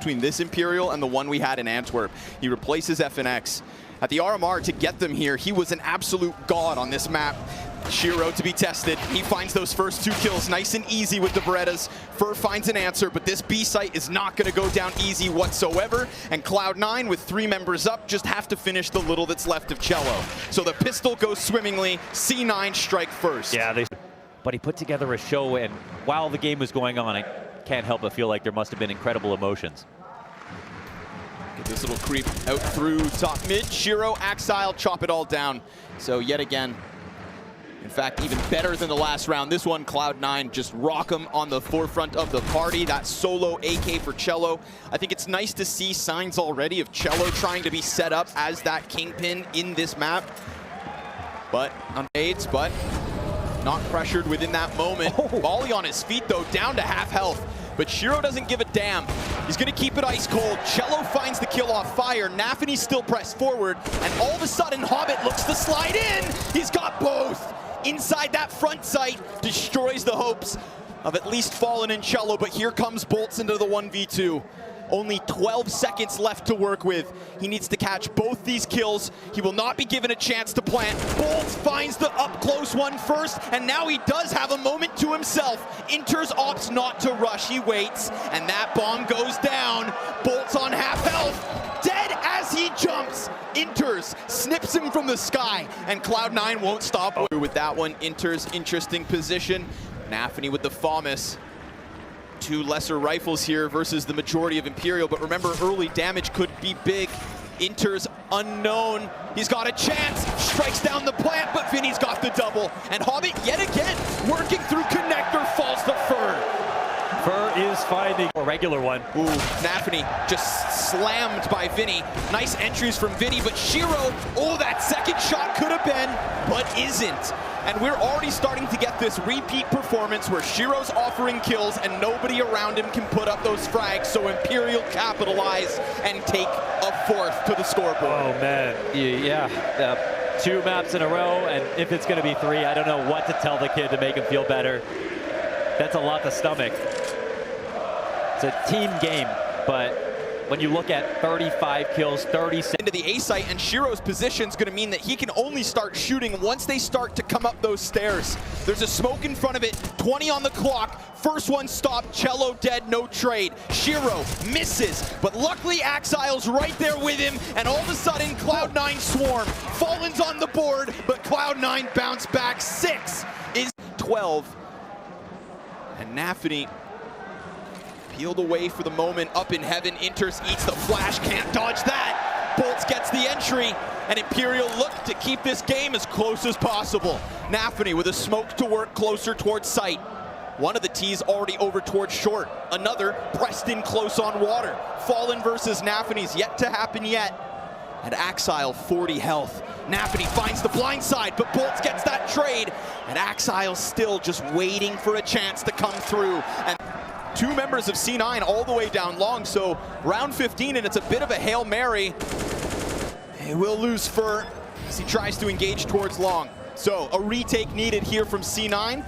between this Imperial and the one we had in Antwerp. He replaces FNX. At the RMR to get them here, he was an absolute god on this map. Shiro to be tested. He finds those first 2 kills nice and easy with the Berettas. Fur finds an answer, but this B site is not going to go down easy whatsoever. And Cloud9, with 3 members up, just have to finish the little that's left of Cello. So the pistol goes swimmingly. C9 strike first. Yeah, but he put together a show, and while the game was going on, I can't help but feel like there must have been incredible emotions. Get this little creep out through top mid. Shiro, Axile, chop it all down. So yet again, in fact, even better than the last round. This one, Cloud9 just rock him on the forefront of the party. That solo AK for Cello. I think it's nice to see signs already of Cello trying to be set up as that kingpin in this map. But on aids, but not pressured within that moment. Volley on his feet though, down to half health. But Shiro doesn't give a damn. He's gonna keep it ice cold. Cello finds the kill off fire. Nafany still pressed forward. And all of a sudden, Hobbit looks to slide in. He's got both. Inside that front sight, destroys the hopes of at least Fallen and Cello. But here comes Boltz into the 1v2. Only 12 seconds left to work with. He needs to catch both these kills. He will not be given a chance to plant. Boltz finds the up-close one first, and now he does have a moment to himself. Inter's opts not to rush. He waits, and that bomb goes down. Boltz on half health, dead as he jumps. Inter's snips him from the sky, and Cloud9 won't stop with that one. Inter's interesting position. Nafany with the FAMAS. 2 lesser rifles here versus the majority of Imperial, but remember, early damage could be big. Inter's unknown. He's got a chance, strikes down the plant, but Vinny's got the double. And Hobbit, yet again, working through connector, falls to Fur. Fur is finding a regular one. Ooh, Nafany just slammed by Vinny. Nice entries from Vinny, but Shiro, oh, that second shot could have been, but isn't. And we're already starting to get this repeat performance where Shiro's offering kills and nobody around him can put up those frags, so Imperial capitalize and take a 4th to the scoreboard. Oh man, yeah. 2 maps in a row, and if it's gonna be 3, I don't know what to tell the kid to make him feel better. That's a lot to stomach. It's a team game, but when you look at 35 kills, 36 into the A site, and Shiro's position is going to mean that he can only start shooting once they start to come up those stairs. There's a smoke in front of it, 20 on the clock. First one stopped, Cello dead, no trade. Shiro misses, but luckily Axile's right there with him, and all of a sudden Cloud9 swarm. Fallen's on the board, but Cloud9 bounce back. 6 is 12. And Nafany peeled away for the moment, up in heaven. Inters eats the flash, can't dodge that. Boltz gets the entry, and Imperial look to keep this game as close as possible. Nafany with a smoke to work closer towards sight. One of the T's already over towards short. Another pressed in close on water. Fallen versus Nafany's yet to happen yet. And Axile 40 health. Nafany finds the blind side, but Boltz gets that trade. And Axile's still just waiting for a chance to come through. And 2 members of C9 all the way down long, so round 15, and it's a bit of a Hail Mary. He will lose Fur as he tries to engage towards long. So a retake needed here from C9,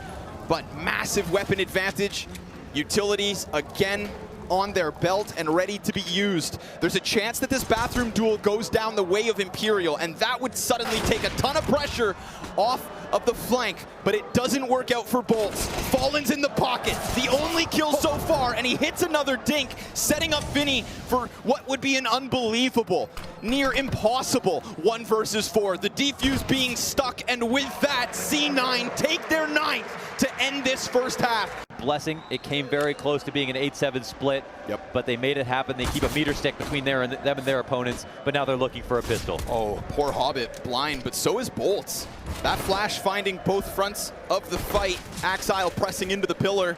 but massive weapon advantage. Utilities again on their belt and ready to be used. There's a chance that this bathroom duel goes down the way of Imperial, and that would suddenly take a ton of pressure off of the flank, but it doesn't work out for Boltz. Fallen's in the pocket, the only kill so far, and he hits another dink, setting up Vinny for what would be an unbelievable, near impossible 1 versus 4. The defuse being stuck, and with that, C9 take their 9th to end this first half. Blessing, it came very close to being an 8-7 split, but they made it happen. They keep a meter stick between them and their opponents, but now they're looking for a pistol. Oh, poor Hobbit, blind, but so is Boltz. That flash finding both fronts of the fight. Axile pressing into the pillar.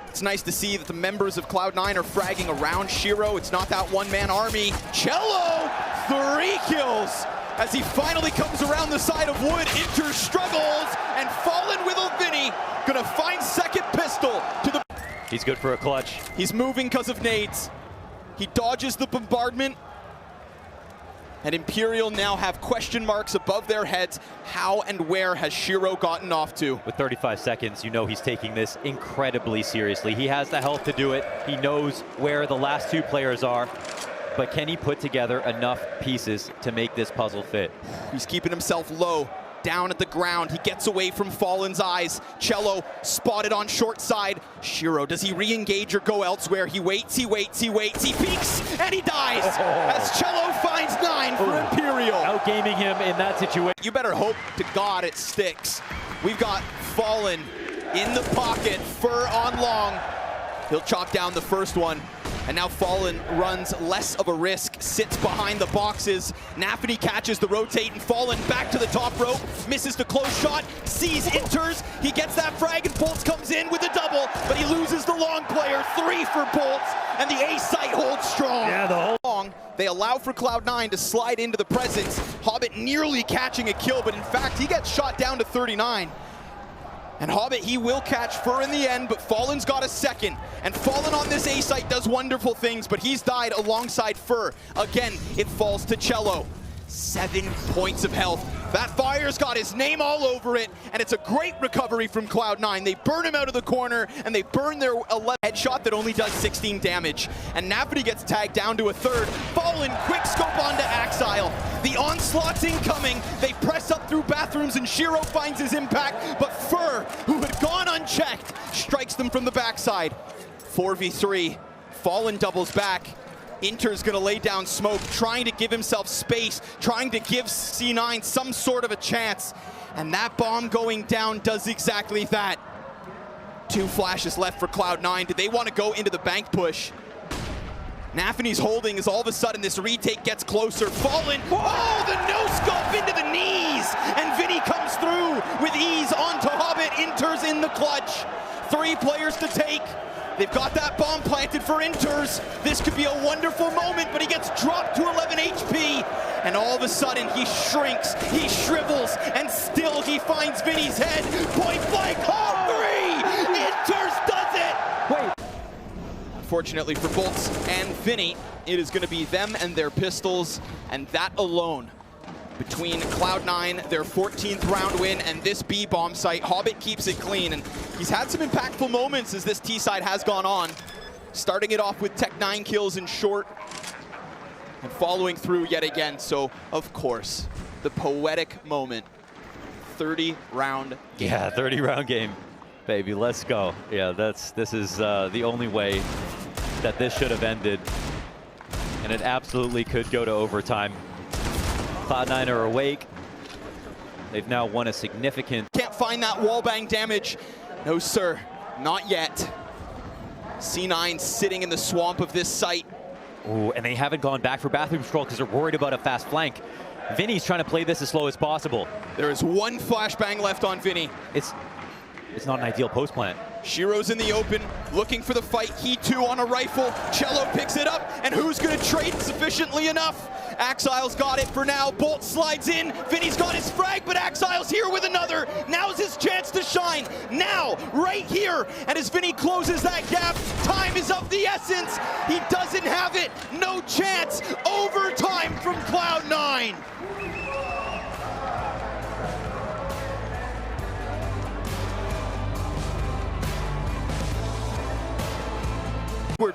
It's nice to see that the members of Cloud9 are fragging around Shiro. It's not that one-man army. Cello, 3 kills as he finally comes around the side of wood. Inter struggles, and Fallen with Vinny gonna find second pistol to the... He's good for a clutch. He's moving because of nades. He dodges the bombardment. And Imperial now have question marks above their heads. How and where has Shiro gotten off to? With 35 seconds, you know he's taking this incredibly seriously. He has the health to do it. He knows where the last two players are. But can he put together enough pieces to make this puzzle fit? He's keeping himself low, down at the ground. He gets away from Fallen's eyes. Cello spotted on short side. Shiro, does he re-engage or go elsewhere? He waits, he waits, he waits, he peeks, and he dies as Cello finds 9 for Imperial. Outgaming him in that situation. You better hope to God it sticks. We've got Fallen in the pocket, Fur on long. He'll chop down the first one. And now Fallen runs less of a risk, sits behind the boxes. Nafany catches the rotate, and Fallen back to the top rope, misses the close shot, sees, enters, he gets that frag, and Bolts comes in with a double, but he loses the long player. 3 for Bolts, and the A site holds strong. Yeah, the whole long. They allow for Cloud9 to slide into the presence. Hobbit nearly catching a kill, but in fact, he gets shot down to 39. And Hobbit, he will catch Fur in the end, but Fallen's got a second. And Fallen on this A site does wonderful things, but he's died alongside Fur. Again, it falls to Cello. 7 points of health. That fire's got his name all over it, and it's a great recovery from Cloud9. They burn him out of the corner, and they burn their 11 headshot that only does 16 damage. And Nafany gets tagged down to a third. Fallen, quick scope onto Axile. The onslaught's incoming. They press up through bathrooms, and Shiro finds his impact, but Fur, who had gone unchecked, strikes them from the backside. 4v3, Fallen doubles back. Inter's gonna lay down smoke, trying to give himself space, trying to give C9 some sort of a chance. And that bomb going down does exactly that. 2 flashes left for Cloud9. Do they want to go into the bank push? Nafany's holding as all of a sudden this retake gets closer. Fallen, oh, the no-scope into the knees! And Vinny comes through with ease onto Hobbit. Inter's in the clutch. 3 players to take. They've got that bomb planted for Inters. This could be a wonderful moment, but he gets dropped to 11 HP. And all of a sudden, he shrinks, he shrivels, and still he finds Vinny's head. Point blank, all 3! Inters does it! Wait. Unfortunately for Bolts and Vinny, it is going to be them and their pistols, and that alone. Between Cloud9, their 14th round win, and this B bomb site, Hobbit keeps it clean, and he's had some impactful moments as this T side has gone on. Starting it off with Tech 9 kills in short, and following through yet again. So, of course, the poetic moment. 30-round game. Yeah, 30-round game, baby. Let's go. Yeah, this is the only way that this should have ended, and it absolutely could go to overtime. Cloud9 are awake. They've now won a significant... Can't find that wallbang damage. No, sir. Not yet. C9 sitting in the swamp of this site. Ooh, and they haven't gone back for bathroom control because they're worried about a fast flank. Vinny's trying to play this as slow as possible. There is 1 flashbang left on Vinny. It's not an ideal post plant. Shiro's in the open, looking for the fight. He too on a rifle. Cello picks it up, and who's going to trade sufficiently enough? Axile's got it for now. Bolt slides in. Vinny's got his frag, but Axile's here with another. Now's his chance to shine. Now, right here. And as Vinny closes that gap, time is of the essence. He doesn't have it. No chance. Overtime from Cloud9.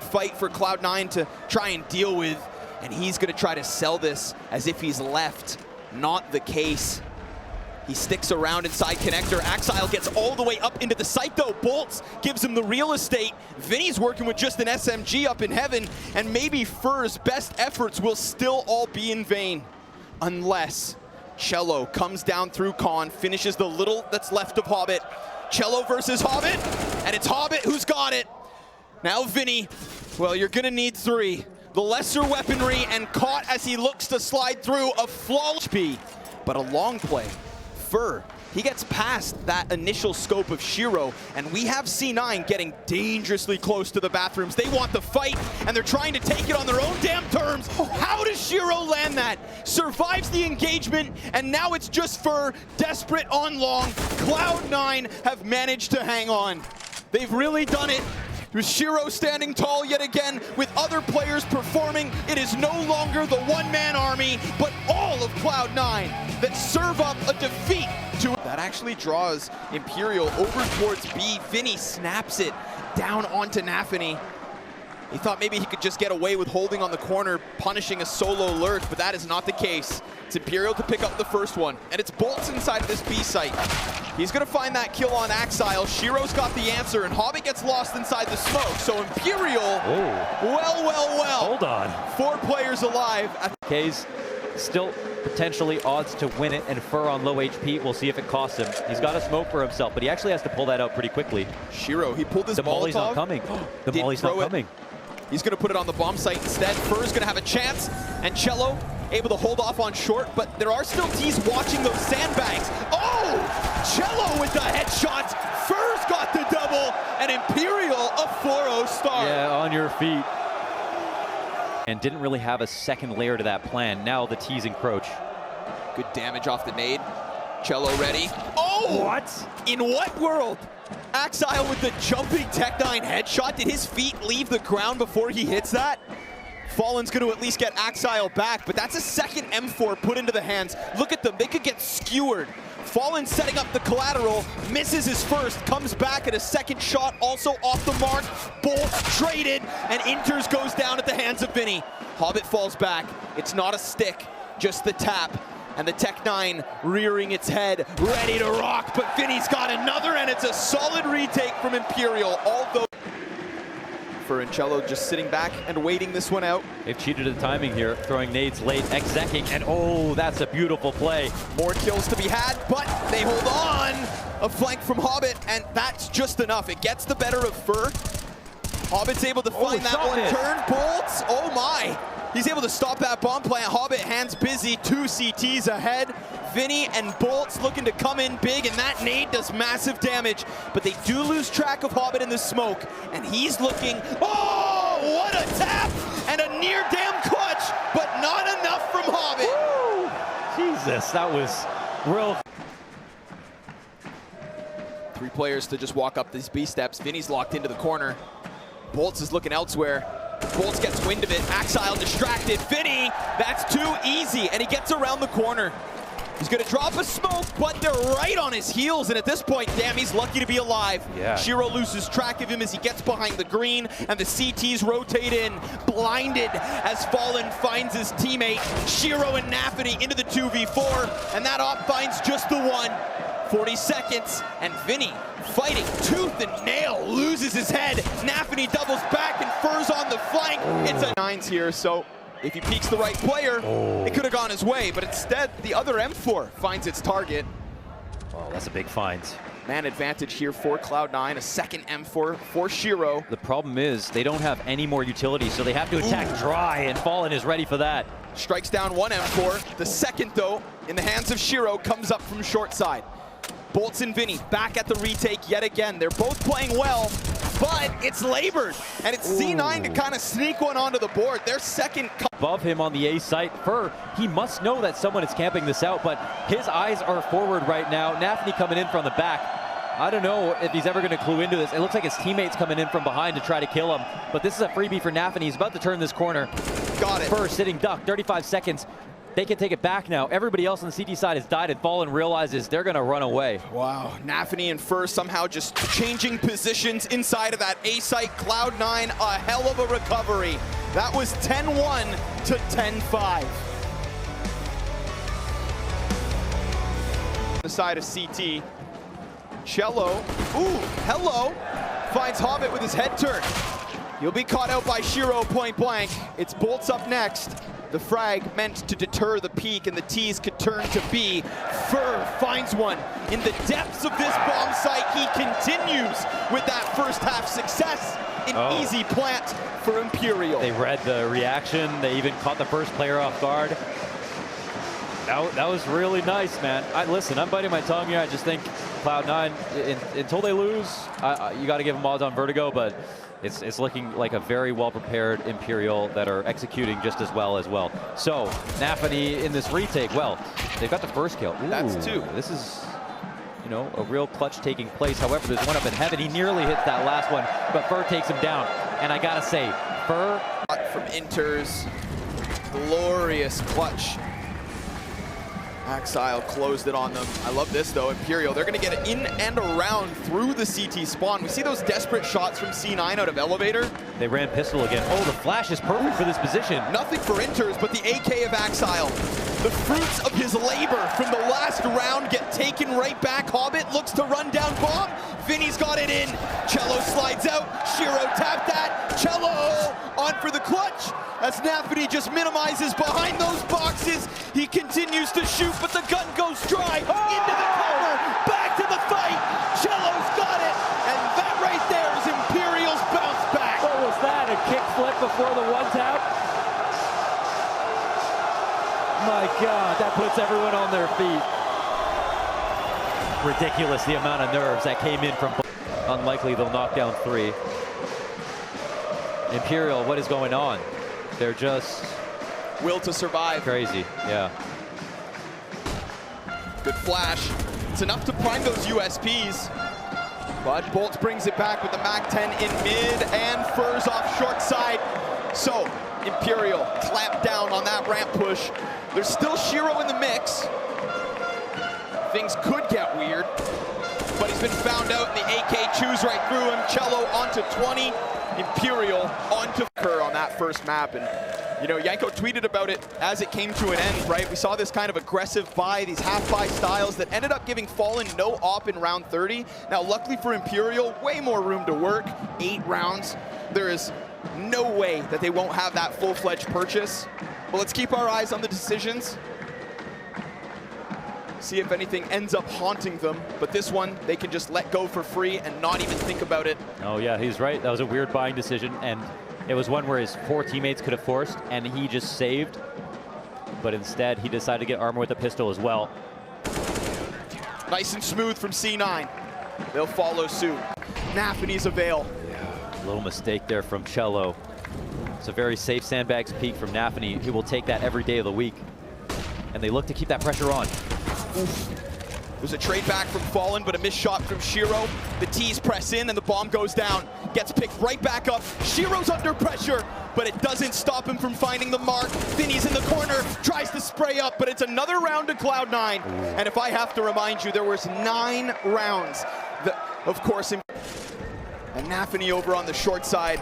Fight for Cloud9 to try and deal with, and he's going to try to sell this as if he's left. Not the case. He sticks around inside connector. Axile gets all the way up into the site though. Bolts gives him the real estate. Vinny's working with just an SMG up in heaven, and maybe Fur's best efforts will still all be in vain. Unless Cello comes down through Con, finishes the little that's left of Hobbit. Cello versus Hobbit, and it's Hobbit who's got it. Now Vinny, well, you're gonna need 3. The lesser weaponry, and caught as he looks to slide through a flawless B. But a long play. Fur, he gets past that initial scope of Shiro, and we have C9 getting dangerously close to the bathrooms. They want the fight, and they're trying to take it on their own damn terms. How does Shiro land that? Survives the engagement, and now it's just Fur, desperate on long. Cloud9 have managed to hang on. They've really done it. Shiro standing tall yet again with other players performing. It is no longer the one-man army, but all of Cloud9 that serve up a defeat to that actually draws Imperial over towards B. Vinny snaps it down onto Nafany. He thought maybe he could just get away with holding on the corner, punishing a solo lurch, but that is not the case. It's Imperial to pick up the first one, and it's boltz inside of this B site. He's gonna find that kill on Axile. Shiro's got the answer, and Hobbit gets lost inside the smoke. So Imperial, well. Hold on. 4 players alive. K's still potentially odds to win it, and Fur on low HP. We'll see if it costs him. He's got a smoke for himself, but he actually has to pull that out pretty quickly. Shiro, he pulled his The molly's Molotov. not coming. The molly's not coming. He's gonna put it on the bomb site instead. Fur's gonna have a chance, and Cello able to hold off on short, but there are still T's watching those sandbags. Oh! Cello with the headshots. Fur's got the double, and Imperial a 4-0 start. Yeah, on your feet. And didn't really have a second layer to that plan. Now the T's encroach. Good damage off the nade. Cello ready. Oh! What? In what world? Axile with the jumping Tech9 headshot. Did his feet leave the ground before he hits that? Fallen's going to at least get Axile back, but that's a second M4 put into the hands. Look at them. They could get skewered. Fallen setting up the collateral, misses his first, comes back at a second shot, also off the mark. boltz traded, and Inters goes down at the hands of Vinny. Hobbit falls back. It's not a stick, just the tap. And the Tech9 rearing its head, ready to rock, but Vinny's got another, and it's a solid retake from Imperial, although Cello just sitting back and waiting this one out. They've cheated the timing here, throwing nades late, execing, and oh, that's a beautiful play. More kills to be had, but they hold on. A flank from Hobbit, and that's just enough. It gets the better of Fur. Hobbit's able to find that one turn. boltz, oh my. He's able to stop that bomb plant. Hobbit hands busy, 2 CTs ahead. Vinny and boltz looking to come in big, and that nade does massive damage. But they do lose track of Hobbit in the smoke, and he's looking, oh, what a tap! And a near damn clutch, but not enough from Hobbit. Woo! Jesus, that was real. 3 players to just walk up these B steps. Vinny's locked into the corner. boltz is looking elsewhere. boltz gets wind of it. Axile distracted. Vinny, that's too easy, and he gets around the corner. He's gonna drop a smoke, but they're right on his heels, and at this point, damn, he's lucky to be alive. Yeah. Shiro loses track of him as he gets behind the green, and the CTs rotate in, blinded as Fallen finds his teammate. Shiro and Nafany into the 2v4, and that op finds just the one. 40 seconds, and Vinny fighting tooth and nail, loses his head. Nafany doubles back, and Fur's on the flank. It's a 9s here, so if he peeks the right player, it could have gone his way, but instead, the other M4 finds its target. Oh, that's a big find. Man advantage here for Cloud9, a second M4 for Shiro. The problem is they don't have any more utility, so they have to attack dry, and Fallen is ready for that. Strikes down one M4. The second, though, in the hands of Shiro, comes up from short side. boltz and Vinny back at the retake yet again. They're both playing well, but it's labored, and it's C9 to kind of sneak one onto the board. Their second. Above him on the A site, Fur, he must know that someone is camping this out, but his eyes are forward right now. Nafany coming in from the back. I don't know if he's ever going to clue into this. It looks like his teammates coming in from behind to try to kill him, but this is a freebie for Nafany. He's about to turn this corner. Got it. Fur sitting duck, 35 seconds. They can take it back now. Everybody else on the CT side has died, and Fallen realizes they're gonna run away. Wow, Nafany and Fur somehow just changing positions inside of that A site. Cloud9, a hell of a recovery. That was 10-1 to 10-5. The side of CT. Cello, ooh, hello, finds Hobbit with his head turn. He'll be caught out by Shiro point blank. It's boltz up next. The frag meant to deter the peak, and the T's could turn to B. Fur finds one in the depths of this bomb site. He continues with that first half success. An easy plant for Imperial. They read the reaction. They even caught the first player off guard. That was really nice, man. Listen, I'm biting my tongue here. I just think Cloud9, until they lose, you got to give them odds on Vertigo, but it's looking like a very well-prepared Imperial that are executing just as well. So, Nafany in this retake, well, they've got the first kill. Ooh, that's 2. This is you know, a real clutch taking place. However, there's one up in heaven. He nearly hits that last one, but Fur takes him down. And I gotta say, Fur from Inter's glorious clutch. Axile closed it on them. I love this though, Imperial. They're gonna get it in and around through the CT spawn. We see those desperate shots from C9 out of Elevator. They ran pistol again. Oh, the flash is perfect for this position. Nothing for Inters, but the AK of Axile. The fruits of his labor from the last round get taken right back. Hobbit looks to run down bomb. Vinny's got it in. Cello slides out. Shiro tapped that. Cello on for the clutch. As Nafany just minimizes behind those boxes. He continues to shoot, but the gun goes dry. Into the cover. Back to the fight. Cello's got it. And that right there is Imperial's bounce back. What was that? A kick flip before the one tap? My God, that puts everyone on their feet. Ridiculous the amount of nerves that came in from. Unlikely they'll knock down 3. Imperial, what is going on? They're just will to survive. Crazy, yeah. Good flash. It's enough to prime those USPs. But Bolts brings it back with the MAC-10 in mid and Furs off short side. So Imperial clamped down on that ramp push. There's still Shiro in the mix. Things could get weird, but he's been found out and the AK chews right through him. Cello onto 20, Imperial onto Kerr on that first map. And you know, Yanko tweeted about it as it came to an end, right? We saw this kind of aggressive buy, these half-buy styles that ended up giving Fallen no op in round 30. Now, luckily for Imperial, way more room to work, 8 rounds. There is no way that they won't have that full-fledged purchase. But let's keep our eyes on the decisions. See if anything ends up haunting them. But this one, they can just let go for free and not even think about it. Oh yeah, he's right. That was a weird buying decision. And it was one where his 4 teammates could have forced and he just saved. But instead, he decided to get armor with a pistol as well. Nice and smooth from C9. They'll follow suit. Nafany's avail. Yeah, a little mistake there from Cello. It's a very safe sandbags peek from Nafany, who will take that every day of the week. And they look to keep that pressure on. Oof. There's a trade back from Fallen, but a missed shot from Shiro. The T's press in and the bomb goes down. Gets picked right back up. Shiro's under pressure, but it doesn't stop him from finding the mark. Vinny's in the corner, tries to spray up, but it's another round to Cloud9. And if I have to remind you, there was 9 rounds. Of course, and Nafany over on the short side.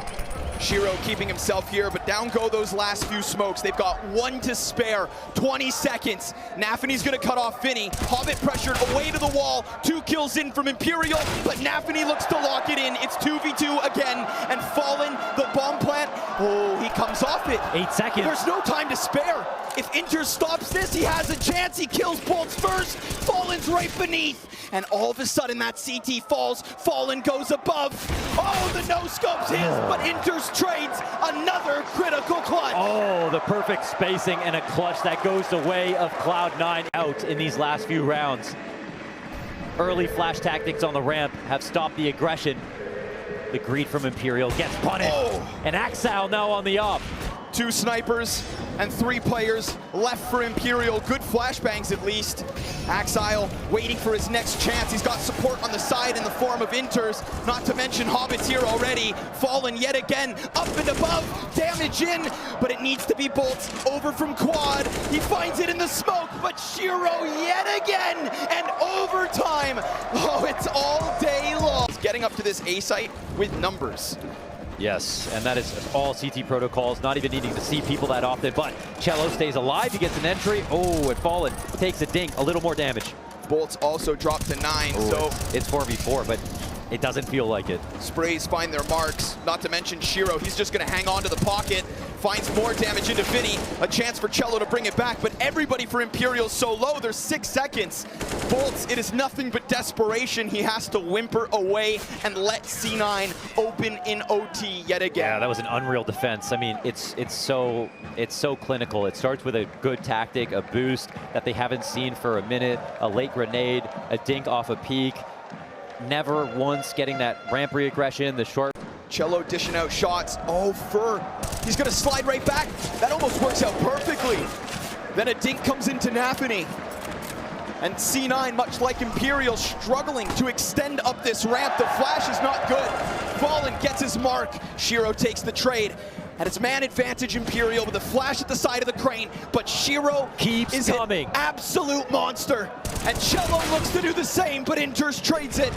Shiro keeping himself here, but down go those last few smokes. They've got 1 to spare, 20 seconds. Nafany's gonna cut off Vinny. Hobbit pressured away to the wall. 2 kills in from Imperial, but Nafany looks to lock it in. It's 2v2 again, and Fallen, the bomb plant, oh, he comes off it. 8 seconds. There's no time to spare. If Inter stops this, he has a chance. He kills Bolts first. Fallen's right beneath. And all of a sudden, that CT falls. Fallen goes above. Oh, the no-scope's his, but Inter's trades another critical clutch. Oh, the perfect spacing and a clutch that goes the way of Cloud9 out in these last few rounds. Early flash tactics on the ramp have stopped the aggression. The greed from Imperial gets punished. Oh. And Axile now on the up. 2 snipers and 3 players left for Imperial. Good flashbangs at least. Axile waiting for his next chance. He's got support on the side in the form of Inters, not to mention Hobbit's here already. Fallen yet again, up and above, damage in, but it needs to be Bolts over from Quad. He finds it in the smoke, but Shiro yet again, and overtime. Oh, it's all day long. He's getting up to this A site with numbers. Yes, and that is all CT protocols, not even needing to see people that often, but Cello stays alive, he gets an entry. Oh, and Fallen takes a dink, a little more damage. Bolts also dropped to 9, so it's 4v4, but it doesn't feel like it. Sprays find their marks, not to mention Shiro. He's just gonna hang on to the pocket, finds more damage into Vinny. A chance for Cello to bring it back, but everybody for Imperial so low, there's 6 seconds. Bolts, it is nothing but desperation. He has to whimper away and let C9 open in OT yet again. Yeah, that was an unreal defense. I mean, it's so clinical. It starts with a good tactic, a boost that they haven't seen for a minute, a late grenade, a dink off a peak. Never once getting that ramp re-aggression, the short. Cello dishing out shots. Oh, Fur. He's gonna slide right back. That almost works out perfectly. Then a dink comes into Nafany. And C9, much like Imperial, struggling to extend up this ramp. The flash is not good. Fallen gets his mark. Shiro takes the trade. And it's man advantage Imperial with a flash at the side of the crane, but Shiro keeps coming. An absolute monster. And Cello looks to do the same, but Inters trades it.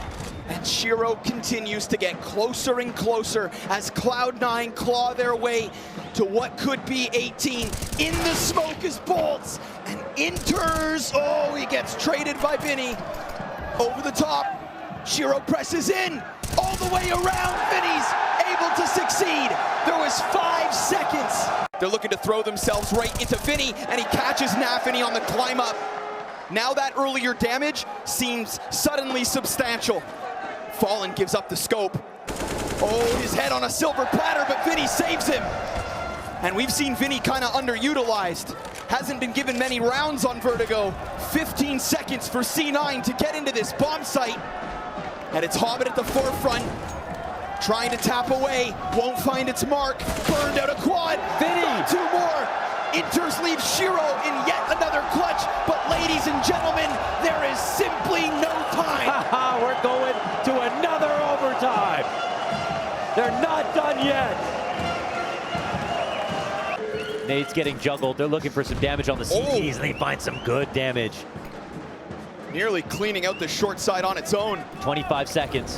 And Shiro continues to get closer and closer as Cloud9 claw their way to what could be 18. In the smoke is Bolts, and Inters, oh, he gets traded by Vinny. Over the top, Shiro presses in, all the way around, Vinny's able to succeed. There was 5 seconds. They're looking to throw themselves right into Vinny, and he catches Nafany on the climb up. Now that earlier damage seems suddenly substantial. Fallen gives up the scope. Oh, his head on a silver platter, but Vinny saves him. And we've seen Vinny kind of underutilized. Hasn't been given many rounds on Vertigo. 15 seconds for C9 to get into this bomb site. And it's Hobbit at the forefront, trying to tap away, won't find its mark. Burned out a quad. Vinny! 2 more. Inters leaves Shiro in yet another clutch, but ladies and gentlemen, there is simply no time. We're going to another overtime. They're not done yet. Nate's getting juggled. They're looking for some damage on the CTs, and they find some good damage. Nearly cleaning out the short side on its own. 25 seconds.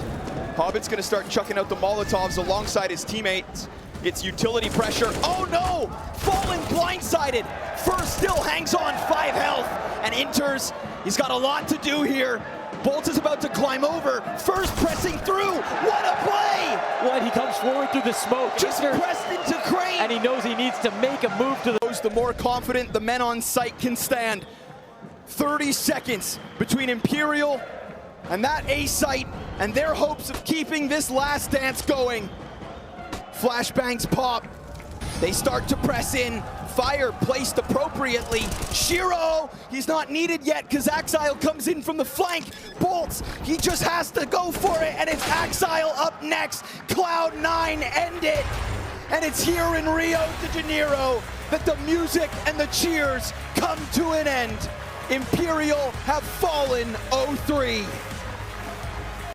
Hobbit's gonna start chucking out the Molotovs alongside his teammates. It's utility pressure. Oh no! Fallen blindsided. First still hangs on, 5 health. And Inters, he's got a lot to do here. Bolt is about to climb over. First pressing through. What a play! What? He comes forward through the smoke. Just pressed into Crane. And he knows he needs to make a move to the more confident the men on site can stand. 30 seconds between Imperial and that A site and their hopes of keeping this last dance going. Flashbangs pop. They start to press in. Fire placed appropriately. Shiro, he's not needed yet because Axile comes in from the flank. Bolts, he just has to go for it, and it's Axile up next. Cloud9 end it. And it's here in Rio de Janeiro that the music and the cheers come to an end. Imperial have fallen 0-3.